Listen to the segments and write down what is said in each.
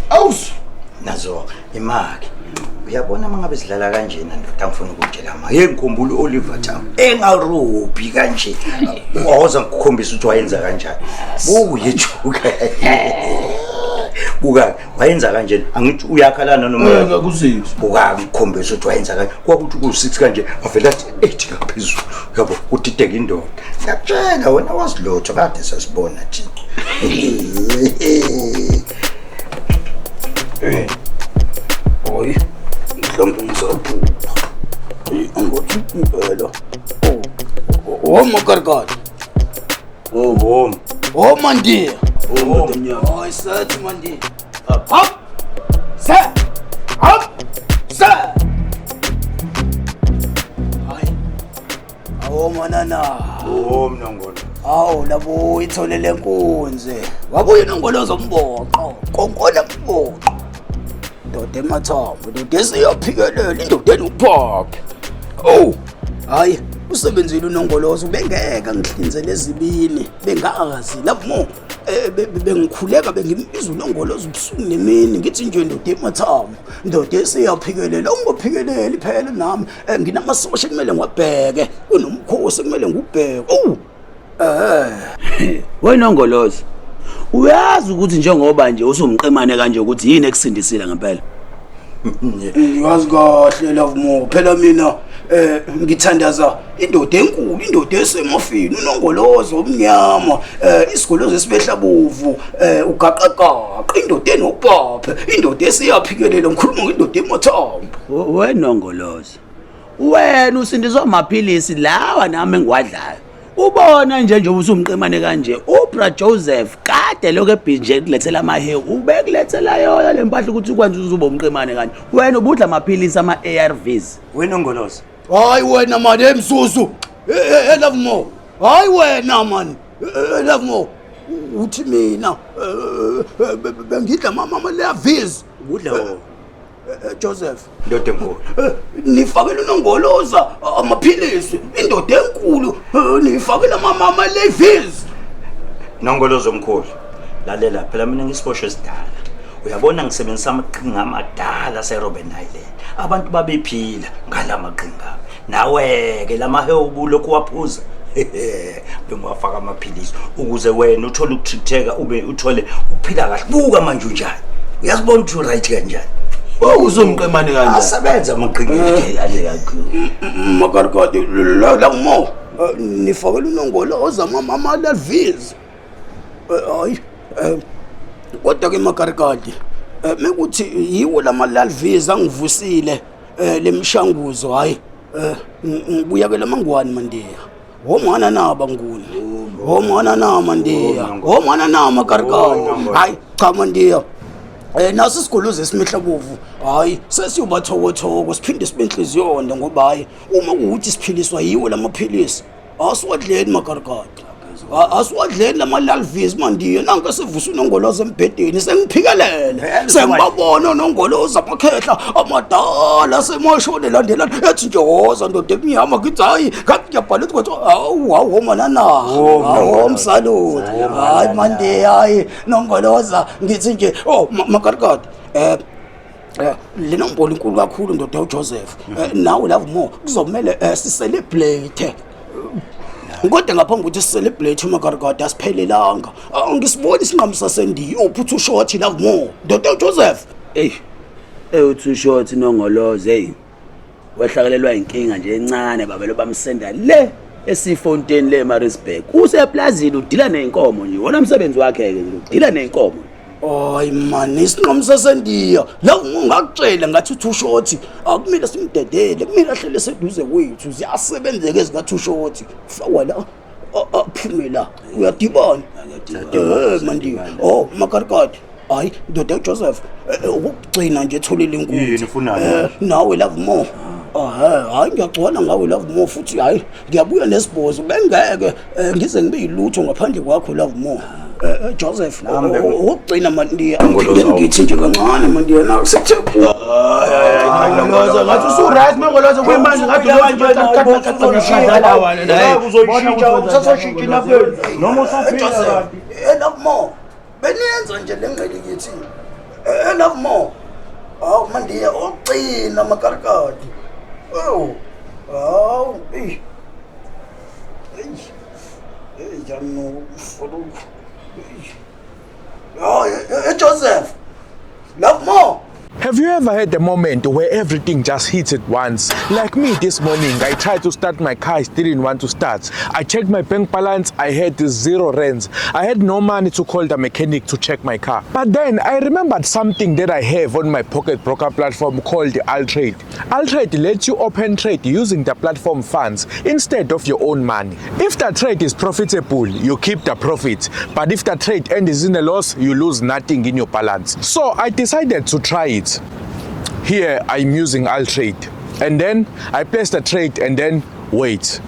Aus nazo imaki uyabona mangabe sidlala kanjena ndoda ngifuna ukutshela manje ngikhumbula Oliver Tambo engarubi kanje waza ngikukhombisa ukuthi wayenza kanjani bukuyijuka buka wayenza kanjani angithi uyakhalana noma kuziphi buka ngikhombisa ukuthi wayenza kanjani kwakuthi ku6 kanje avela athi 8 ngaphezulu yabo utiteka indoda ngiyakutshela wena wasilotho kade sasibona thina oy mhlawumbe ngisaphuka angothi impela makarikati mandiya hayi sathi mandiya hop sa hop sa hayi manana mnongolo awu labo itholele inkunzi wabuye nongoloza umbhoqo konkona umbhoqo ndoda emathambo ndoda esiyaphikelela indoda enophaphe hayi usebenzile unongolozo bengeka ngihlinzele ezibini bengazi lapho bengikhuleka bengimbiza unongolozo ubusuku nemini ngithi nje ndoda emathambo ndoda esiyaphikelela ungophikeleli phela nami nginamasosha kumele ngiwabheke kunomkhosi kumele ngubheke wena Ngolozi uyazi ukuthi njengoba nje usumqemane kanje ukuthi yini ekusindisile ngempela ngiyazi kahle Lovemo phela mina ngithandaza indoda enkulu indoda esemafini unongolozo omnyama isigolozo esibehla bovu ugaqaqaqa indoda enopaphe indoda esiyaphikelela ngikhuluma ngindoda emathambo wena Ngolozi wena usindiswa amaphilisi lawa nami engiwadlayo ubona nje usumqemane kanje uBra Joseph kade lokho ebhinje kulethela amahe ubekulethela yona lempahla ukuthi ukwenza uzuba umqemane kanje wena ubudla amaphilisi ama-ARVs wena Ngolozi hayi wena manje emsusu Lovemo hayi wena man Lovemo uthi mina bengidla ama-ARVs ubudla Joseph ndoda enkulu nifakela unongoloza amaphilisi indoda enkulu nifakela ama-ARVs Nongolozo omkhulu lalela phela mina ngisiposho esidala uyabona ngisebenzisa amaqhinga amadala aseRobben Island abantu babephila ngalamaqhinga nawe ke lamahewu lokhu waphuza bengiwafaka amaphilisi ukuze wena uthole ukuthitheka ube uthole ukuphila kahle buka manje unjani uyazibona ukuthi right kanjani uzumqemane kanje asebenza amaqhinga makarikati Lovemo nifakela unongoloza ama-ARVs hayi kodwa ke makarikati mekuthi yiwo lama-ARVs angivusile lemshanguzo hayi ngibuya ke lamangwani mandiya womana naba nguni womana na mandiya womana na makarikati hayi cha mandiya naso isigolozo esimehla bovu hayi sesiyobathokothoko siphinde sibe inhliziyonda ngoba hayi uma kuuthi siphiliswa yiwo lamaphilisi asiwadleni makarikati asiwadleni lama-ARVs mandiya nanke sivusa unongoloza embhedeni sengiphikelele sengibabona unongoloza amakhehla amadala semoshone landelana ethi nje woza ndoda emnyama ngithi hayi ngathi ngiyabhala ukuthi hawu manana hawu msalute hayi mandiya hayi nongoloza ngithi nje makarikati lenombolo inkulu kakhulu ndoda uJoseph nawe Lovemo kuzomela sicelebrate kodwa ngaphambi ukuthi sicelebrate makarikati asiphelelanga ngisibona isinqamu sasendiya uphuthu short Lovemo ndoda uJoseph uthi short Nongolozi wehlakalelwa inkinga nje encane babelo bamsenda le esifonteni le Maritzburg useplazini udila nenkomo nje wona umsebenzi wakhe ke udila nenkomo hayi man isinqamu sasendiya la ngingakutshela ngathi uthi ushort akumele simdedele kumele ahlele seduze kwethu ziyasebenzeka ezingathi ushort fakwa la aphumela uyadibana mandiya makarikati hayi ndoda uJoseph ukugcina nje etholile inkulu yini ufuna nawe Lovemo hayi ngiyagcona ngawe Lovemo futhi hayi ngiyabuya nesibhozo bengeke ngize ngibe yilutho ngaphandle kwakho Lovemo Joseph Nami ugcina mandiya Ngoloza. ngithi nje kancane mandiya naku sekuthe Ngoloza ngathi usu-right mangoloza kwemanje ngathi noma usuphila enough more beniyenza nje lengqele kithi enough more awu mandiya ugcina makarikadi awu Joseph, love more. Have you ever had a moment where everything just hits at once? Like me this morning, I tried to start my car, it didn't want to start. I checked my bank balance, I had 0 rands. I had no money to call the mechanic to check my car. But then I remembered something that I have on my pocket broker platform called Altrade. Altrade lets you open trade using the platform funds instead of your own money. If the trade is profitable, you keep the profit. But if the trade ends in a loss, you lose nothing in your balance. So I decided to try it. Here I'm using Altrade, and then I place the trade and then wait.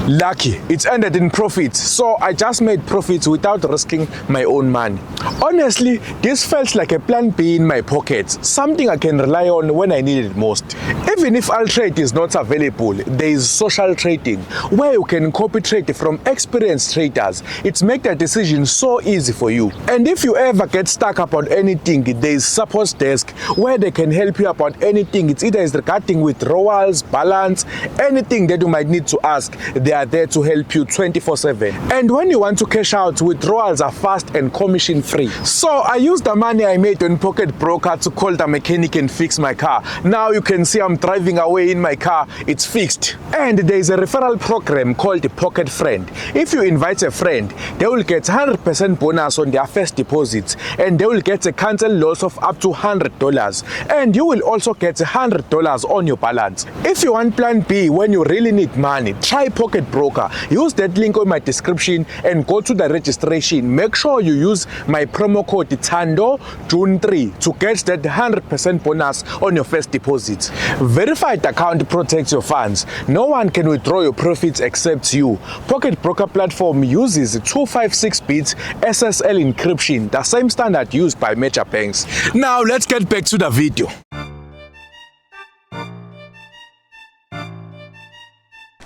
Lucky, it's ended in profits, so I just made profits without risking my own money. Honestly, this felt like a plan B in my pocket, something I can rely on when I need it most. Even if Altrade is not available, there is social trading, where you can copy trade from experienced traders. It makes the decision so easy for you. And if you ever get stuck about anything, there is support desk where they can help you about anything. It's either regarding withdrawals, balance, anything that you might need to ask. They are there to help you 24/7. And when you want to cash out, withdrawals are fast and commission free. So I used the money I made on Pocket Broker to call the mechanic and fix my car. Now you can see I'm driving away in my car, it's fixed. And there is a referral program called Pocket Friend. If you invite a friend, they will get 100% bonus on their first deposits, and they will get a cancel loss of up to $100. And you will also get $100 on your balance. If you want plan B when you really need money, try Pocket Broker. Use that link on my description and go to the registration. Make sure you use my promo code TANDO June 3 to get that 100% bonus on your first deposit. Verified account protects your funds. No one can withdraw your profits except you. Pocket Broker platform uses 256-bit SSL encryption, the same standard used by major banks. Now let's get back to the video.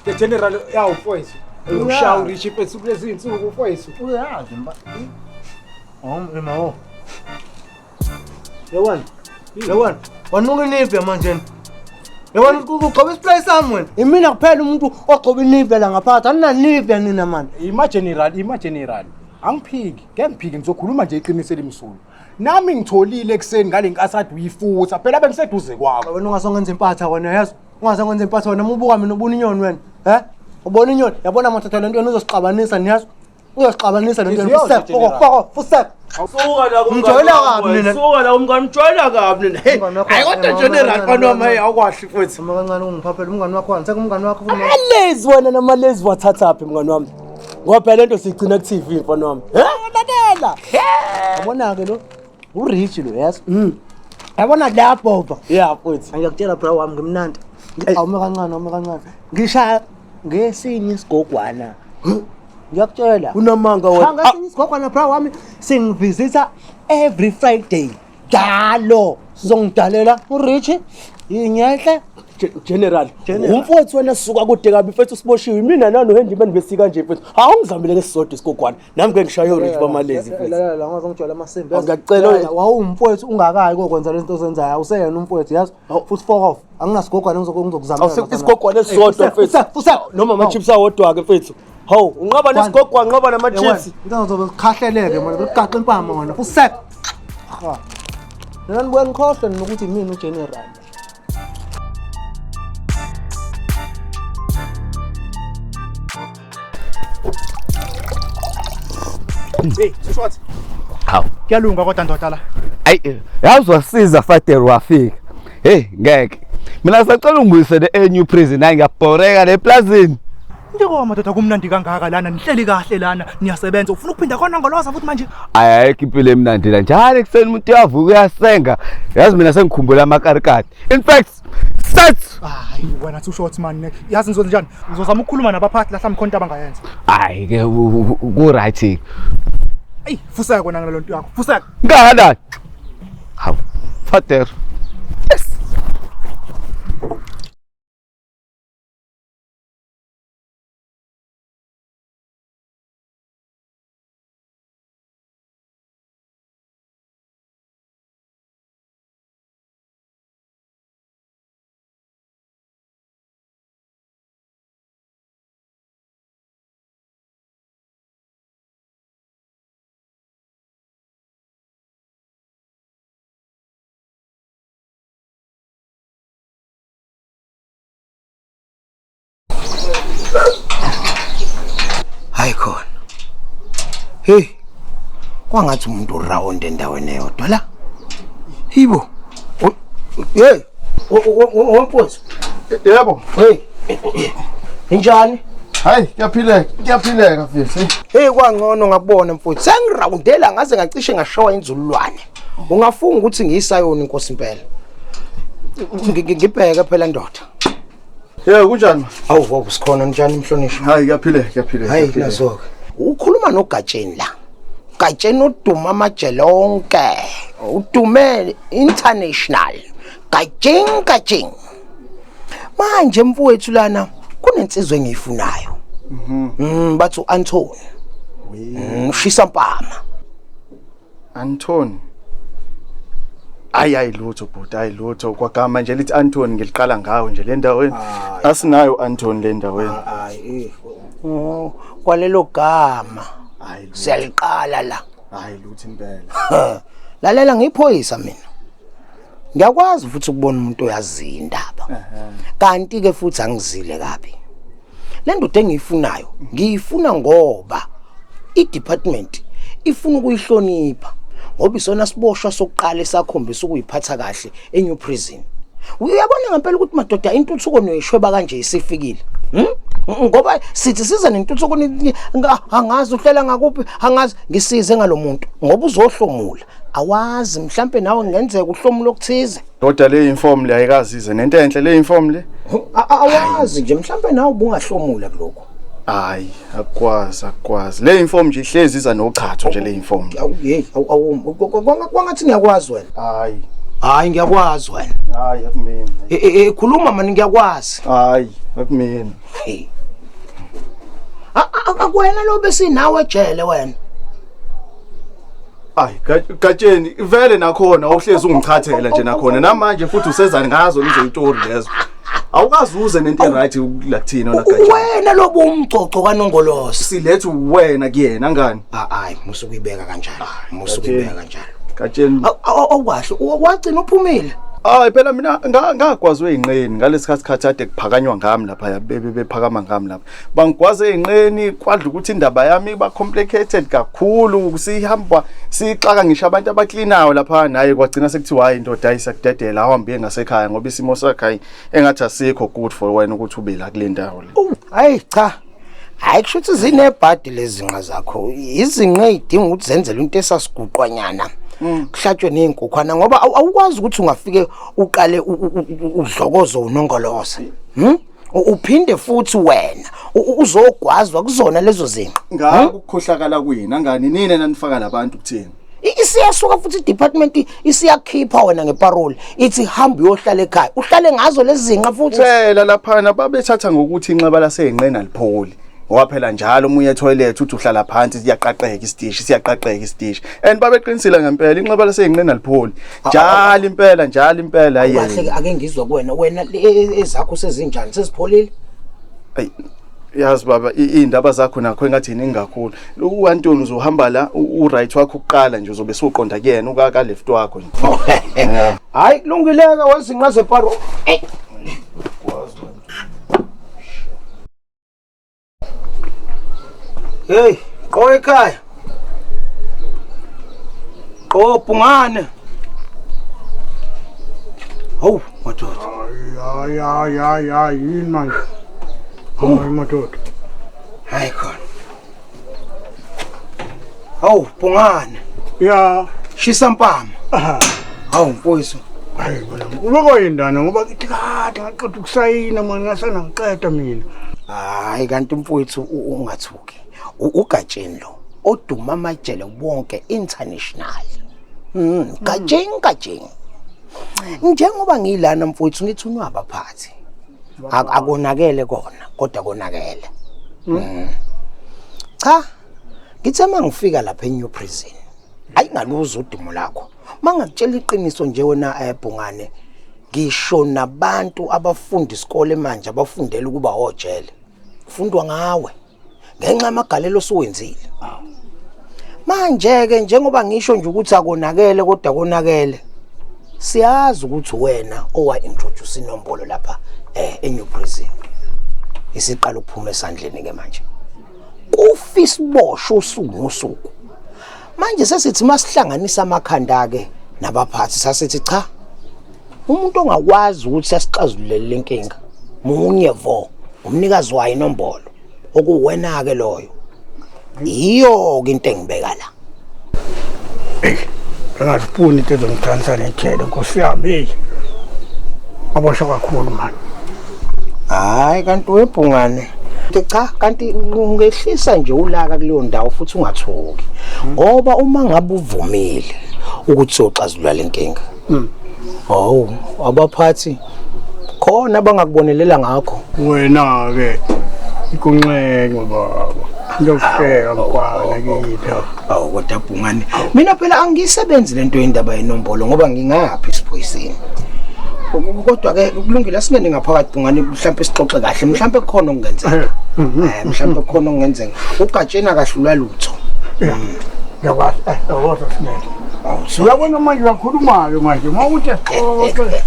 The general yawu mfowethu ushaya urishi phethu kulezi insuku mfowethu uyazi mba mawo yawan wanuka iniphe manje yawan ugcoba isplay sami wena Imina kuphela umuntu ogcoba iniphe la ngaphakathi aninaniphe nina man ima general angiphiki ngiyaphiki ngizokhuluma nje iqiniso elimsulu nami ngitholile ekseni ngale nkasadi uyifutha phela bengiseduze kwakho wena ungasongenza impatha wena yazi ungasongenza impatha wena ubuka mina ubona inyoni wena ubona inyoni yabona mathatha lento yena uzosiqabanisa niyazi uzosiqabanisa lento yena fusek suka la Mjoyela kabi nina. Suka la umngani mjoyela kabi nina. Hayi kodwa general fanoma awukwahle mfowethu. uma kancane ungiphaphela umngani wakho wani sekumngani wakho funa alezi wena namalezi wathatha phi mngani wami ngoba phela lento sigcina ku TV mfana wami lalela yabona ke lo urich lo yazi yabona lapho baba yeah mfowethu ngiyakutshela bro wami ngimnandi awume kancane ngishaya ngesinye isigogwana ngiyakutshela unamanga wena ngesinye isigogwana bro wami singivisita every Friday njalo sizongidalela urich inyehle general umfowethu wena sisuka kude kabi mfethu siboshiwe mina nano handman besika nje mfethu awungizamile lesisodwa isigogwana nami ke ngishaya urich bamalezi mfethu la ngazongitshela amasembe ngiyacela wawumfowethu ungakayi kokwenza lento ozenzayo awuseyena umfowethu yazi futhi fuck off anginasigogwana ngizokuzamela isigogwana esisodwa mfethu noma ama chips awodwa ke mfethu hawu unqaba nesigogwana unqaba nama chips ngizobe ukhahleleke manje ukugaqa impama wona fusek ha nani buya ngikhohle nokuthi mina ugeneral hey sishwathi Hawu. kuyalunga kodwa ndoda la Ayi, yazwasiza Father wafika. Hey, ngeke. Mina sacela ungibuyisele eNew Prison hayi ngiyabhoreka leplazini. Njengoma madoda kumnandi kangaka lana nihleli kahle lana niyasebenza ufuna ukuphinda khona ngoloza futhi manje Ayikho impilo emnandi la njalo ekseni umuntu uyavuka uyasenga. Yazi mina sengikhumbula amakarikati. In fact, Set. Hayi wena too short man. Yazi ngizoza njani? Ngizozama ukukhuluma nabaphathi lahla mkhonto abangayenza. Hayi ke ku right. Ey, fuseka kona ngalo nto yakho. Fuseka. Ngada. Hawu. Father. Hayi khona. Hey. Kwangathi umuntu round endaweni eyodwa la. Hibo. Hey. Wamposi. Yebo. Hey. Injani? Hayi, kuyaphileka mfethu. Hey kwangcono ngakubona mfowethu. Sengirawundela ngaze ngacishe ngashowa inzululwane. Ungafunga ukuthi ngiyisayoni inkosi impela. Ngibheke phela ndoda. Yebo kunjani? Awu sikhona njani mhlonishwa? Hayi kuyaphileka. Hayi nazo. Ukhuluma noGatsheni la. Gatsheni uduma amajelonke. Udume international. Gatsheni. Manje mfowethu lana kunensizwe engiyifunayo. Bathi uAntoni. Shisa mpama. Antoni. Ayi lutho bhuti, ayi lutho kwagama nje lithi Antoni ngiliqala ngawe nje le ndaweni. Asinayo Antoni le ndaweni. Hayi. Kwalelo gama. Hayi Siyaliqala la. hayi lutho impela. Lalela ngiphoyisa mina. Ngiyakwazi futhi ukubona umuntu oyazi indaba. Kanti ke futhi angizile kabi. Le ndoda engiyifunayo, ngiyifuna ngoba i-department ifuna ukuyihlonipha. Ngoba isona siboshwa sokuqala esakhombisa ukuyiphatha kahle eNew Prison. Uyabona ngempela ukuthi madoda intuthuko noyishweba kanje isifikile. Ngoba sithi siza nentuthuko angazi uhlela ngakuphi, angazi ngisize ngalomuntu ngoba uzohlomula. Awazi mhlambe nawe ngenzeka uhlomulo okuthize. Doda le inform le ayikazize nento enhle le inform le. Awazi nje mhlambe nawe ubungahlomula kuloko. Hayi akwazi. Le inform nje ihlezi iza nochatho nje le inform. Hey, kwangathi ngiyakwazi wena. Hayi ngiyakwazi wena. Hayi akumina. Khuluma manje ngiyakwazi. Hayi akumina. Hey. Akwena lo besinawe ejele wena. Hayi Gatsheni vele nakhona uhlezi ungichathela nje nakhona namanje futhi useza ngazo lezo itori lezo. Awukazi uze nento right lathina na Gatsheni. Wena lo bomcoco kaNongolosi. Silethe wena kuyena ngani? Hayi musu kuyibeka kanjalo. Gatsheni. Awukahle wagcina uphumile. Hayi phela mina ngakwazi weinqeni ngalesikhathi ade kuphakanywa ngami lapha bephakama ngami lapha. Bangigwaze einqeni kwadla ukuthi indaba yami iba complicated kakhulu sihamba sixaka ngisho abantu abaklinayo lapha naye kwagcina sekuthiwa hayi indoda ayisakudedela ahambe ngasekhaya ngoba isimo sakhe engathi asikho good for wena ukuthi ube la kule ndawo le. Hayi cha. Hayi kushuthi zinebhadi lezinqa zakho. Izinqa ezidinga ukuthi zenzele into esasiguqwanyana. Kuhlatshwe nezinkukwana ngoba awukwazi ukuthi ungafike uqale udlokozo uNongolosi. Uphinde futhi wena uzogwazwa kuzona lezo zinqa. Ngakukhohlakala kuyina ngani nina nanifaka labantu kuthini? Isiyasuka futhi i-department isiyakhipha wena ngeparole ithi hamba uyohlala ekhaya. Uhlale ngazo lezi zinqa futhi. Phela lapha babethatha ngokuthi inxeba laseyinqeni alipholi. Ngoba phela njalo umunye toilet uthi uhlala phansi siyaqaqeka isiteshi and babeqinisile ngempela inxeba laseyinqeni alipholi njalo impela Kahle ake ngizwe wena ezakho sezinjani sezipholile. Ayi yazi baba indaba zakho nakho engathi ningakhulu uAntoni uzohamba la uright wakho ukuqala nje uzobe suqonda kuyena ukaka left wakho nje. Hayi kulungileka wezinqa zeparo. Hey, qo ekhaya. Qo Pungane. Hawu, madoda. Ya, yini manje? Hayi madoda. Hayi khona. Hawu, Pungane. Ya, Shisa mpama. Hawu mfowethu. Hayi bona. Ubekayindana ngoba kithi kade ngaqeda ukusayina manje ngasana ngiqeda mina. Hayi kanti mfowethu ungathuki. Ugatsheni lo oduma amajele wonke international. Gatsheni. Njengoba ngilana mfowethu ngithi unwabaphathi. Akonakele kona kodwa konakele. Cha. Ngithe mangifika lapha eNew Prison. Ayingaluza udumo lakho. Mangakutshela iqiniso nje wena eBhungane. Ngisho nabantu abafunda isikole manje abafundela ukuba hojele. Kufundwa ngawe. Ngenxa yamagalelo osuwenzile. Manje ke njengoba ngisho nje ukuthi akonakele kodwa konakele. Siyazi ukuthi wena owa introduce inombolo lapha eNew Prison. Isiqala ukuphuma esandleni ke manje. Kufisibosho usuku. Manje sesithi masihlanganisa amakhanda ke nabaphathi sasithi cha. Umuntu ongakwazi ukuthi asixazulule lenkinga. Munye vo, umnikazi wayo inombolo. Okuwena ke loyo. Iyo into engibeka la. Ngazifuni into ezongithanisa nethele Nkosi yami. Abosha kakhulu manje. Hayi kanti weBhungane. Cha kanti ungehlisa nje ulaka kuleyo ndawo futhi ungathuki. Ngoba uma ngabe uvumile ukuthi soxazulula lenkinga. Abaphathi khona abangakubonelela ngakho. Wena ke ikunxenye baba. Ngiyokufeka mkwana kithi. Kodwa Bhungane. Mina phela angisebenzi lento yendaba yenombolo ngoba ngingaphi isiphoyisini. Kodwa ke kulungile singene ngaphakathi Bhungane mhlawumbe sixoxe kahle mhlawumbe kukhona okungenzeka. Mhlawumbe kukhona okungenzeka. Ugatshena kahlula lutho. Yakwazi awuza sinene. Uyabona manje uyakhuluma-ke manje mawuthi asixoxe.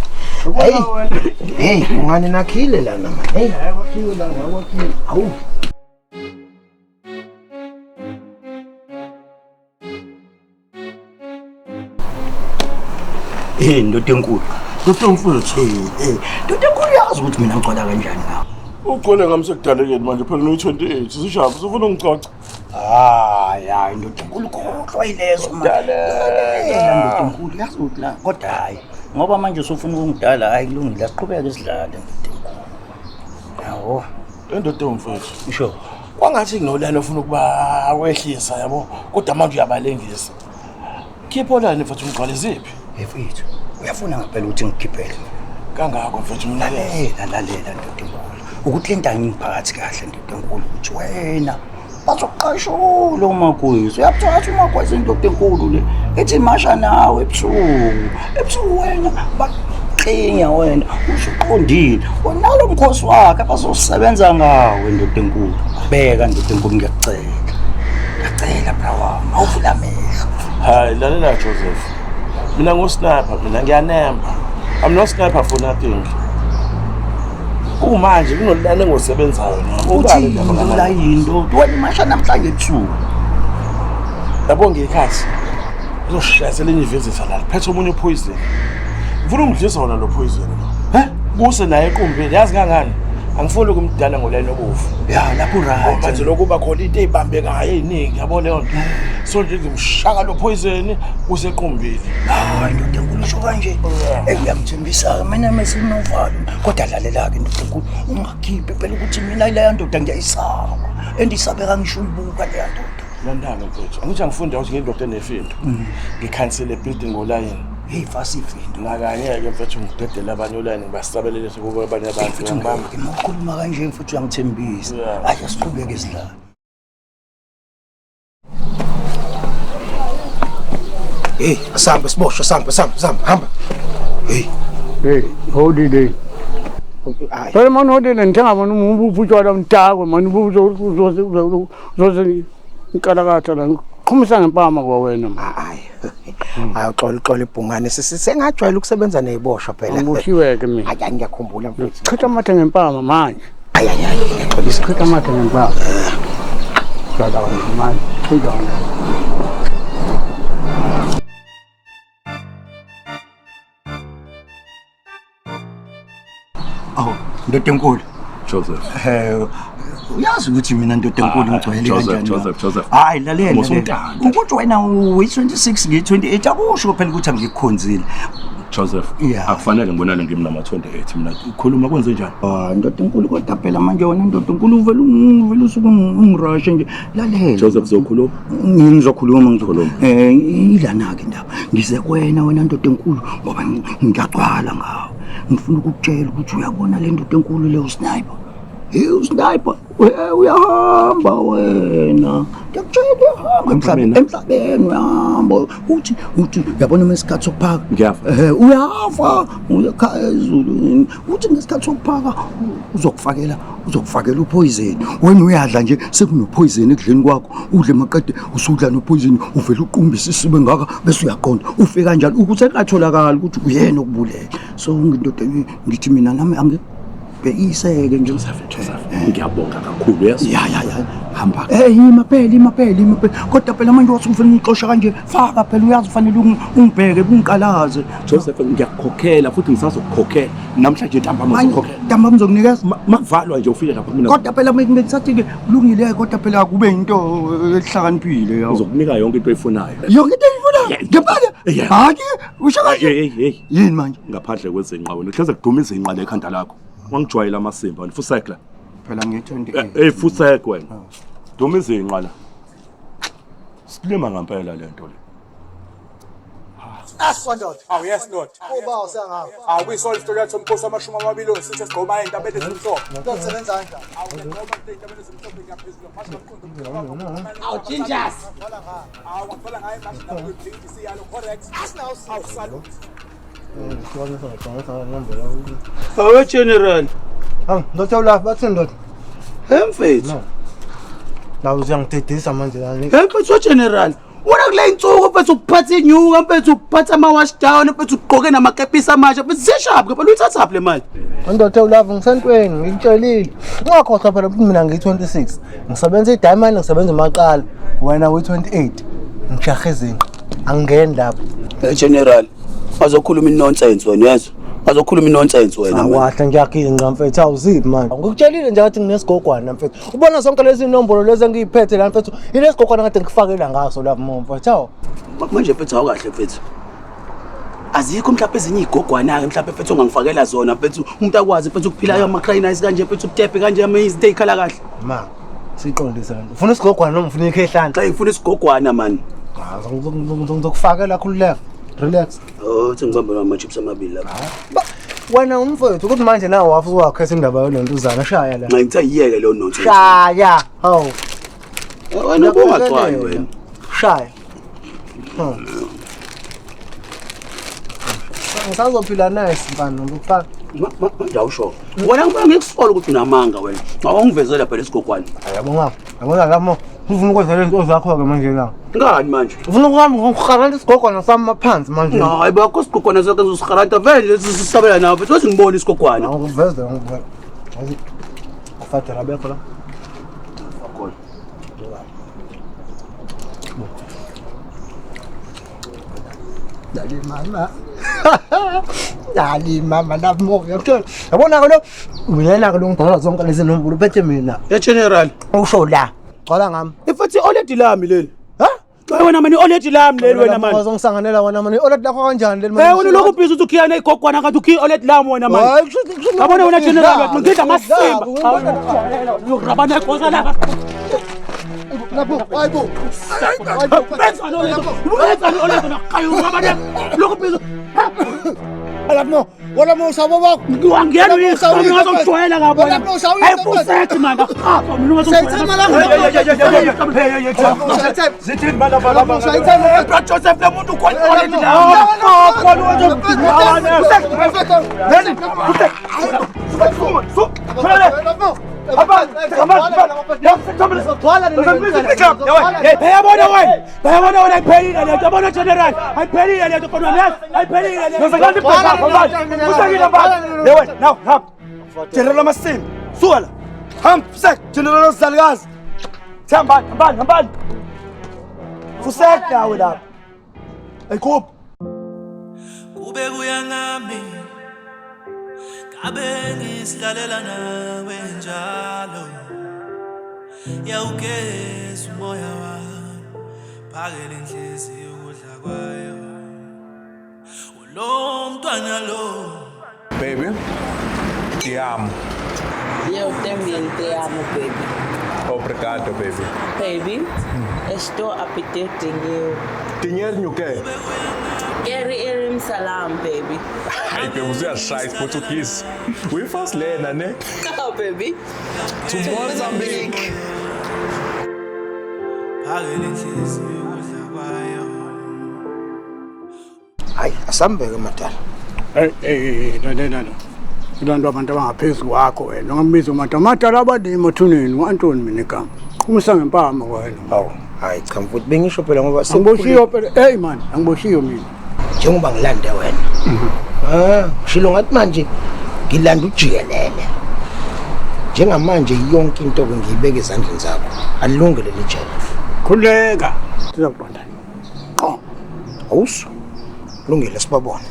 Hey Bhungane nakhile lana manje. Hey wakhile lana wakhile. Awu. Ndoda enkulu. Ndoda mfowethu. Ndoda enkulu yazi ukuthi mina ngicwala kanjani ngawo. Ugcole ngami sekudalekeni manje phela no28 sishapha sifuna ungicoca. Hayi ndoda enkulu khohlwa ilezo manje. Ndoda enkulu yazi ukuthi la kodwa hayi ngoba manje usufuna ukungidala hayi kulungile asiqhubeke sidlale ndoda enkulu. Yawo. Ndoda mfowethu. Isho. Kwangathi kunolana ofuna ukuba wehlisa yabo kodwa manje uyabalengisa. Khipho lana mfowethu ungqale ziphi? Mfowethu uyafuna ngempela ukuthi ngikhiphele kangako mfowethu mina lalela ndoda enkulu ukuthi le ntanga ngiphakathi kahle ndoda enkulu ukuthi wena bazoqashula uMagwezi uyabuthatha uMagwezi ndoda enkulu le ethi masha nawe ebusuku wena baqinya wena usuqondile wonalo mkhosi wakhe abazosebenza ngawe ndoda enkulu beka ndoda enkulu ngiyacela brawa awuvula amehlo hayi lalela Joseph mina ngosniper mina ngiyanemba I'm not sniper for nothing manje kunolana engosebenzayo nami uthi ngila yinto wena masha namhlanje ebusuku yabo ngekhathi uzoshayisela university la phethe umunye poison ufuna ungidlisa wona lo poison kuse naye equmbeni yazi kangani angifuni ukumdala ngolayini obufu lapho right manje lokuba khona into ezibambe ngayo eziningi yabo leyo nto so nje ngimshaka lo poison kusequmbeni ndoda enkulu usho kanje ngiyamthembisa mina mesinovalo kodwa dlalela ke ndoda enkulu ungakhiphe phela ukuthi mina leya ndoda ngiyayisaba endisabeka ngisho uyibuka leya ndoda landana mfethu angithi angifunda ukuthi ngindoda enefindo ngikhansele building ngolayini fasifindo nakanye-ke mfethu ngidedela abanye olayini ngibasabelele kubo abanye abantu ngikukhuluma kanje mfethu uyangithembisa hayi asiqhubeke sidlala Samba sibosho samba hamba. Hold it. Phela manje hodele ngithengabona umubutshwala umtako manje uzoze inkalakatha la ngiqhumisa ngempama kwa wena Xola iBhungane sengajwayela ukusebenza neziboshwa phela. Ngibushiweke mina. Hayi ngiyakhumbula mfethu. Chitha amathe ngempama manje. Ngiyaqolisa chitha amathe ngempama. Qala manje. Chitha. Ndoda enkulu Joseph uyazi ukuthi mina ndoda enkulu ngigcwele kanjani Joseph hayi lalela ukuthi wena uyi26 ngi28 akusho phela ukuthi angikukhonzile Joseph, Yeah. akufanele ngibonane ngimi nama-28 mina. Ikhuluma kwenze njani? Ndoda enkulu kodwa phela manje wona ndoda enkulu uvele usuke ungirashe nje. Lalela. Joseph zokhuluma. Ngizokhuluma. Ilana-ke indaba. Ngize kuwena wena ndoda enkulu ngoba ngiyagcwala ngawo. Ngifuna ukukutshela ukuthi uyabona le ndoda enkulu le usniper. Usniper uyahamba wena. Ngiyakutshela emhlabeni uyahamba. Uthi uyabona ngesikhathi sokuphaka. Ngiyafa. Uyafa uyakhaya ezulwini. Uthi ngesikhathi sokuphaka uzokufakela upoison. Wena uyadla nje sekunopoison ekudleni kwakho. Udle maqede usudla nopoison uvela uqumbisa isibe ngaka bese uyaqonda. Ufika kanjalo ukuthi ekatholakala ukuthi uyena okubulela. So ngindoda ngithi mina nami iseke nje ngiyabonga kakhulu yazi. Ya hamba imaphela kodwa phela manje wathi ufuna ngixosha kanje faka phela uyazi ufanele ungibheke ungiqalaze. Joseph ngiyakukhokhela futhi ngisazokukhokhela namhlanje ntambama ngizokhokhela. Ntambama ngizokunikeza makuvalwa nje ufike lapha mina. Kodwa phela ngisathi kulungile kodwa phela kube into ehlakaniphile yawo. Ngizokunika yonke into oyifunayo. Yonke into oyifunayo ngempela hayi usho kahle yini manje ngaphandle kwezinqa wena hleze kuduma izinqa lekhanda lakho wangijwayela amasimba fusekla phela ngi-28 hey fusek wena duma izinqa la silima ngempela lento le. Aswandoda. Awu yes Lord. Kuba usengawo. Awu kuyisona isitory yathi umkhosi wamashumi amabili ongisithi esigoma entabeni ezimhlophe. Kusebenza kanjani? Awu ngoba entabeni ezimhlophe ngiyaphezulu manje baqonda. Awu gingers. Awu ngifela ngaye manje la kwi-BC yalo correct. Awu salute. Hawe general. Ndothi awula bathi ndoda. Mfethu. La uzangidedisa manje la. Mfethu general. Wona kule insuku mfethu ukuphatha inyuka mfethu ukuphatha ama wash down mfethu ugqoke namakepisi amasha mfethu seshap ke phela uyithatha le mali. Ndothi awula ngisentweni ngikutshelile. Ungakhohlwa phela ukuthi mina ngiyi26. Ngisebenza idiamond ngisebenza emaqala. Wena uyi28. Ngishahezini. Angingeni lapho. General. Azokhuluma inonsense wena yazi. Azokhuluma inonsense wena. Awahla ngiyakinqa mfethu awuziphi manje. Ngikutshelile nje ukuthi nginesigogwana mfethu. Ubona zonke lezi inombolo lezi engiyiphethe la mfethu. Inesigogwana kade ngifakela ngaso lapha mfethu. Hawo. Manje mfethu awukahle mfethu. Azikho mhlawumbe ezinye igogwana ke mhlawumbe mfethu ongangifakela zona mfethu. Umuntu akwazi mfethu ukuphila ama craynice kanje mfethu ukutephe kanje ama izinto ezikhala kahle. Ma. Siqondisa lento. Ufuna isigogwana noma ufuna ikhehlana? Xa ngifuna isigogwana man. Ngizokufakela khululeka. Relax. Oh, sengibamba ama chips amabili lapha. Wena umfowethu ukuthi manje nawe wafuza wakhetha indaba yolento uzana shaya la. Ngithe yiyeke lo nonto. Shaya. Hawu. Wena ubungacwani wena. Shaya. Ngisazophila nice mfana ngokufaka. Manje awusho. Wena ngikusola ukuthi unamanga wena. Awungivezela phela isigogwana. Yabonga. Yabona lapho ufuna ukwenza lento zakho ke manje la. Ngani manje? Ufuna ukuhamba ngokukharanta isigogwana sami maphansi manje. Hayi bakho isigogwana sakho uzosiharanta vele sisabela nawe futhi wathi ngibone isigogwana. Ngiveze ngiveze. Ufatela bekho la. Fakol. Dali mama la mo yakho. Yabona ke lo uyena ke lo ngidala zonke lezi nombolo phethe mina. General. Usho la. Xola ngami. Ifuthi oledi lami leli. Ha? Xa wena mani oledi lami leli wena mani. Uzongisanganela wena mani. Oledi lakho kanjani leli mani? Wena lokhu ubhizi uthi ukhiyana igogwana ngathi ukhiya oledi lami wena mani. Yabona wena general wethu ngidla amasimba. Uyokurabana igosa lapha. Lapho hayibo. Benzani oledi nakayo urabana. Lokhu ubhizi Lapho wala mo usabo bakho. Ngiyangena uyisami ngazokujwayela ngabo. Hayi fusethi manje akukho mina ngazokujwayela. Zithi bala bra Joseph le muntu kwality la. Bayabona wena ayiphelile lento yabona general ayiphelile lento kodwa yazi ayiphelile lento ngizakandi phezulu usakile mbali yewe now general amasimbi suka ham sek general Salgazi hambani fusek nawe lapha ayikhuphi kube kuyangami kabe ngisilalela nawe njalo yawugeza umoya wami phakele inhliziyo ukudla kwayo lo mntwana umfana lo. Baby, te amo. Eu também te amo, baby. Obrigado, baby. Baby, estou apetitando. Dinheiro o quê? Quero salam, baby. Ai, baby, você achar esse português? We faz lena, né? Oh, baby. To Mozambique. Hayi, asambeke madala. No. Kulantu abantu abangaphezu kwakho wena. Ungambiza uMatamata abade emothuneni uAntoni mina igama. Qhumisa ngempama wena. Hawu, hayi cha mfuthu bengisho phela ngoba Angiboshiyo phela. Hey man, angiboshiyo mina. njengoba ngilande wena. Shilo ngathi manje ngilanda ujikelele. Njengamanje yonke into ngiyibeka ezandleni zakho. Alilungele lijele. Khuleka. Sizakuqondana. Qho. Awuso. Lungile sibabona.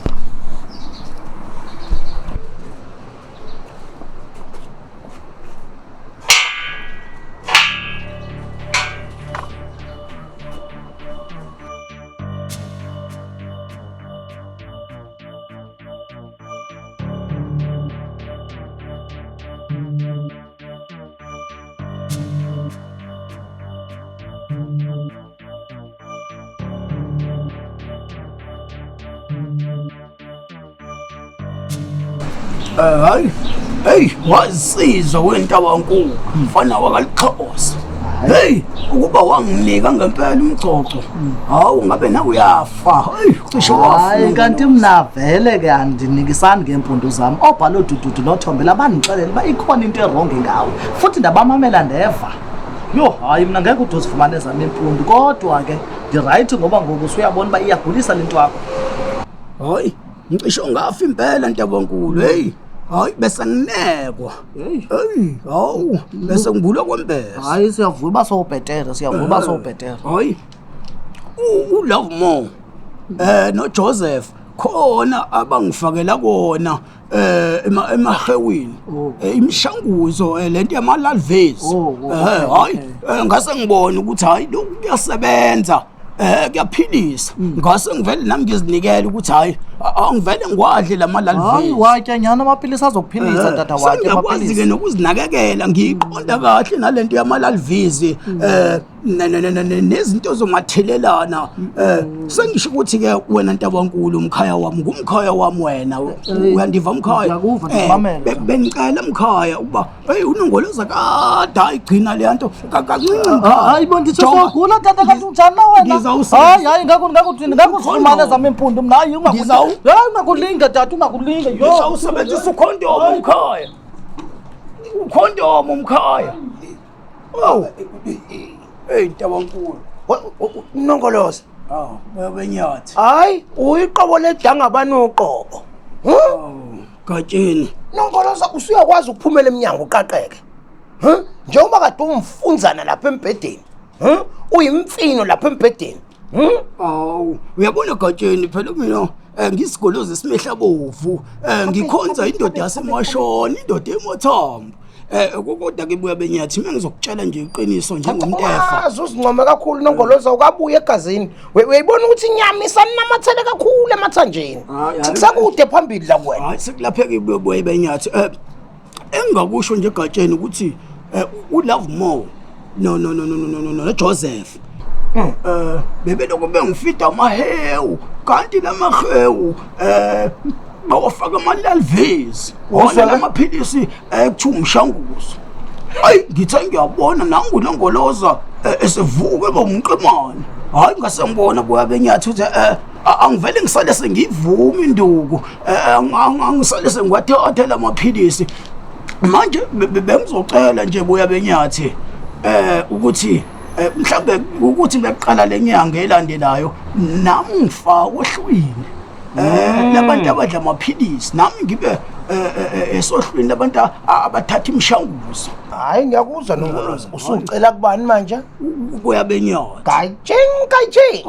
Hey, wazizwa wentabankulu mfana wakalixhosa. Hey, ukuba wanginika ngempela umcoco. Hawu ngabe nawe uyafa. Hey, cishe wafa. Hayi kanti mina vele ke andinikisani ngemfundo zami. Obhala odududu noThombela abanixelela ba ikhona into eronge ngawe. Futhi ndabamamela ndeva. Yo, hayi mina ngeke udozifumane zami imfundo kodwa ke ndi right ngoba ngoku usuyabona ba iyagulisa lento yakho. Hayi, ngisho ngafa impela ntabankulu. Hey. Hayi bese nginekwa. Hey, hawu, bese ngibulwa kwempela. Hayi siyavuya basowubhetera, siyavuya basowubhetera. Hayi. Love more. No Joseph khona abangifakela kona emahewini. Imishanguzo lento yamalalvezi. Hayi, ngase ngibone ukuthi hayi lo kuyasebenza. Kuyaphilisa ngase ngivele nami ngizinikela ukuthi hayi angivele ngwadle lamalalvezi. Hayi watya nyana amaphilisi azokuphilisa tata watya amaphilisi ke nokuzinakekela ngiqonda kahle nalento yamalalvezi nezinto zomathelelana sengisho ukuthi ke wena ntabankulu umkhaya wami ngumkhaya wami wena uyandiva umkhaya bengicela umkhaya ukuba hey unongoloza kade ayigcina le nto kancane hayi bonke sokugula tata kanti unjani wena hayi ngakuthini ngakusifumana zami impundu mina hayi ungakulinga tata ungakulinga yo uzawusebenzisa ukhondomu umkhaya ukhondomu umkhaya oh hey ntabankulu unongoloza benyathi hayi uyiqobo ledanga banuqobo gatsheni nongoloza usuyakwazi ukuphumela eminyango uqaqeke njengoba kade umfunzana lapha embedeni uyimfino lapha embedeni awu uyabona gatsheni phela mina ngisigoloze simehla bovu ngikhonza indoda yasemashoni indoda emothambo kodwa ke buya benyathi mina ngizokutshela nje iqiniso njengomtefa uzincome kakhulu nongoloza ukabuye egazini uyayibona ukuthi inyama isanamathele kakhulu emathanjeni sikusakude phambili la wena hayi sekulapheka ibuye benyathi engakusho nje egatsheni ukuthi uLove More no Joseph bebeloko bengifida amahewu kanti lamahewu bawafaka amalalvezi wona lamaphilisi ekuthiwa umshanguzo hayi ngithe ngiyabona nangulongoloza esevuka bomqemane hayi ngase ngibona buya benyathi ukuthi angivele ngisale sengivuma induku angisale sengiwathatha lamaphilisi manje bengizocela nje buya benyathi ukuthi mhlawumbe ukuthi beqala lenyanga elandelayo nami ngifaka ohlwini labantu abadla amaphilisi nami ngibe esohlwini labantu abathatha imishanguzo hayi ngiyakuzwa nongoloza usucela kubani manje kuya benyathi gatsheni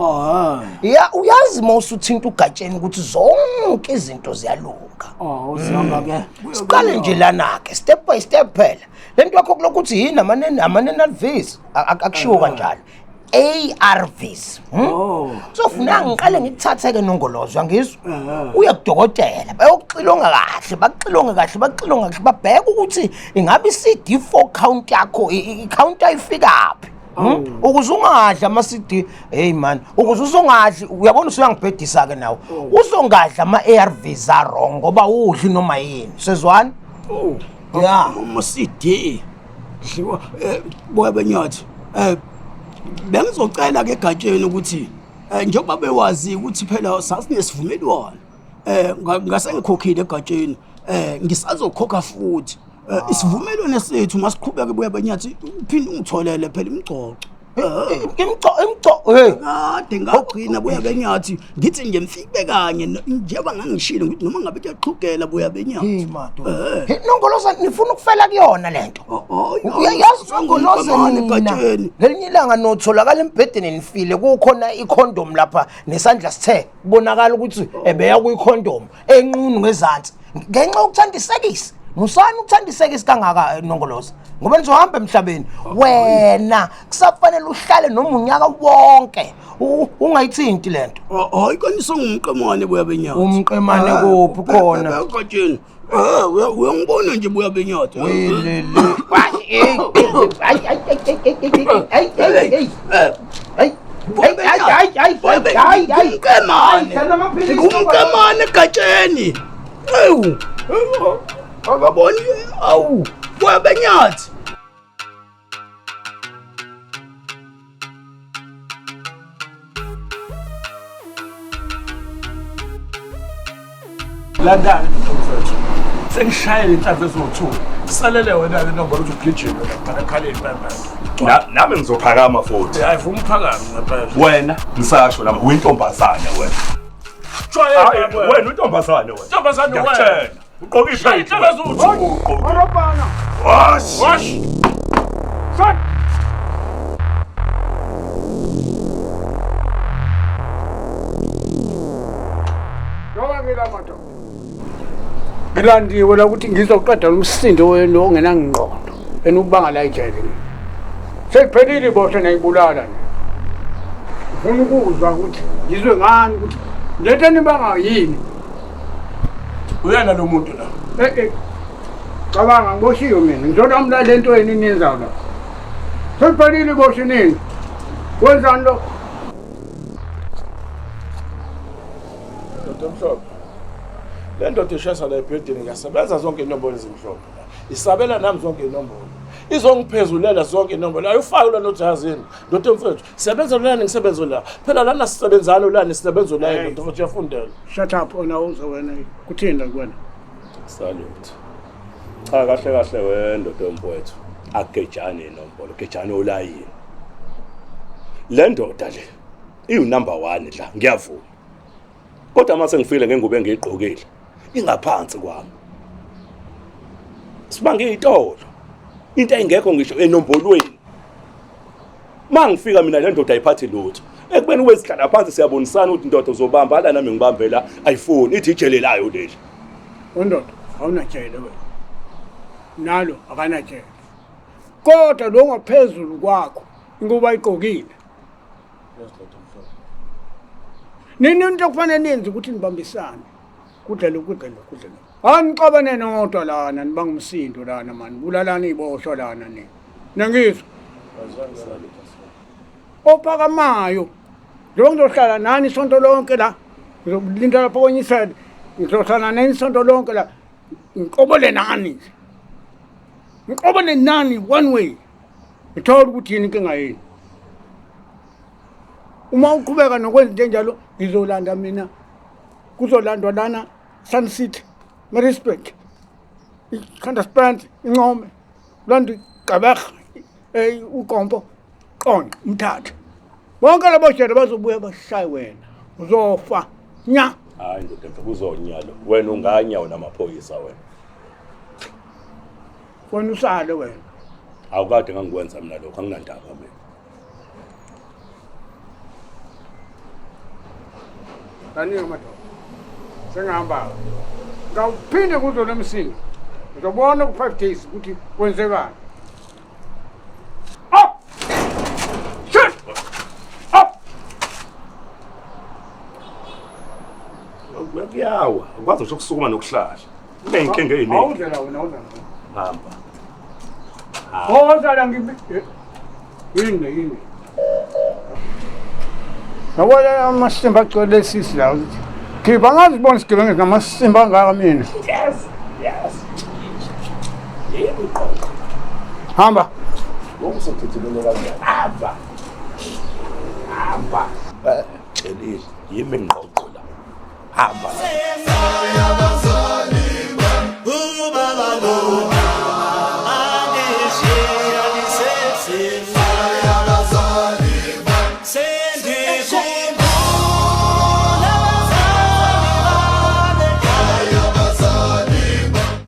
ya uyazi mawusuthinta ugatsheni ukuthi zonke izinto ziyalunga uzihamba ke siqale nje lana ke step by step phela lento yakho kulokuthi yini amanenalvezi akushiwo kanjalo ARVs. So funa ngiqale ngikuthathe-ke nongolozwa ngizwa. Uye kudokotela bayokuxilonga kahle, baxilonga kahle babheke ukuthi ingabe i-CD4 count yakho i-count ayifikaphi. Ukuze ungadla ama-CD, hey man, ukuze usongadli uyabona usuyangibhedisa-ke nawe. Usongadla ama-ARVs wrong ngoba udli noma yini. Sezwana? Yeah, ama-CD. Hliwa boya benyathi. Bengizocela ke egatsheni ukuthi njengoba bewazi ukuthi phela sasinesivumelwano ngase ngikhokhile egatsheni ngisazokhokha futhi isivumelwano sethu masiqhubeke boya benyathi uphinde ungitholele phela imcoco hey kade ngagcina boya benyathi ngithi nje mfike kanye njengoba ngangishilo ukuthi noma ngabe kuyaqhugela boya benyathi hey madoda nongoloza nifuna ukufela kuyona lento uyayazi nongoloza egatsheni ngelinye ilanga notholakala embhedeni nifile kukhona ikhondom lapha nesandla sithe kubonakala ukuthi ebeya kuyikhondom enqunu ngezantsi ngenxa yokuthandisekisa musani ukuthandisekisa kangaka nongoloza ngoba nizohamba emhlabeni wena kusafanele uhlale noma unyaka wonke ungayithinti lento hayi kanisa ngumqemane boya benyathi umqemane kuphi khona egatsheni uyangibona nje boya benyathi welele umqemane egatsheni ewu akaboni awu boya benyathi landani mfowethu sengishayela inhlamvu ezo2 salele wena ke nombolo uthi ugijime lapha ekhaleni bamba nami ngizophakama futhi hayi vuma uphakame ngempela wena ngisasho lapha uyintombazane wena wena untombazane wena intombazane wena uqoka iphepha inhlamvu ezo2 Arabana. wash Shut. Ngoba ngilamato. Ngilandiwe la ukuthi ngizoqeda umsindo wenu ongenangqondo enukubanga la ejele. Sekuphelile bohle nayibulala nje. Ufuna ukuzwa ukuthi ngizwe ngani ukuthi lento nibanga yini? uyena lo muntu la Cabanga ngiboshiwe mina ngizodamla lento yeni niyenzayo la. Sekuphelile bohle nini? Wenzani lo? Mhlophe le ndoda eshesa la ebhedini ngiyasebenza zonke inombolo ezimhlophe isabela nami zonke inombolo izongiphezulela zonke inombolo ayufaki lona ojazini ndoda mfethu sisebenza lana ngisebenza la phela lana sisebenzana lana sisebenza la ndoda mfethu uyafundela Shut up ona uzo wena kuthinda kuwena salute cha kahle wena ndoda mfethu akugejane inombolo gejane olayini le ndoda le iyu number 1 la ngiyavuma kodwa mase ngifile ngengube ngiyigqokile ingaphansi kwami sibange itolo into ayingekho ngisho enombolweni mangifika mina le ndoda ayiphathi lutho ekubeni wezihlala phansi siyabonisana ukuthi indoda uzobamba la nami ngibambela iPhone ithi ijelelayo leli undoda awunatshele wena nalo akanatshele kodwa lo ngaphezulu kwakho inkuba ayigqokile nini into kufanele niyenze ukuthi nibambisane kudlele anixabane nodwa lana nibangumsindo lana mani bulalana iboshwa lana nini nangizwa ophakamayo njengoba ngizohlala nani isonto lonke la ngizolinda lapho kwenyisele ngizohlala nani isonto lonke la ngikobole nani one way ngithola ukuthi yini inkinga yini uma uqhubeka nokwenza into enjalo ngizolanda mina kuzolandwa lana Sun City respect Kanderspruit Income landi Gqeberha uGompo qona umthatha bonke labo shede bazobuya bashaye wena uzofa nya hayi ndoda kuzonyalo wena unganyawo namaphoyisa wena usale wena awukade ngangikwenza mina lokho anginandaba mina Nani madoda sengihamba ngawuphinde kuzo lemsini uzobona ku 5 days ukuthi kwenzekani shit Kuyawa, ukwazi ngisho ukusukuma nokuhlala. Kube inkinga eyiningi. Awudlela wena awudlela. Hamba. Ozala ngibi. Yini. Nawala amasimba agcwele sisi la. Khiba ngazibona isigebengu ngamasimba angaka mina. Yes. Yebo qo. Hamba. Ngokusethethele kanjani? Hamba. Elise, yimi ngqoqo la. Hamba.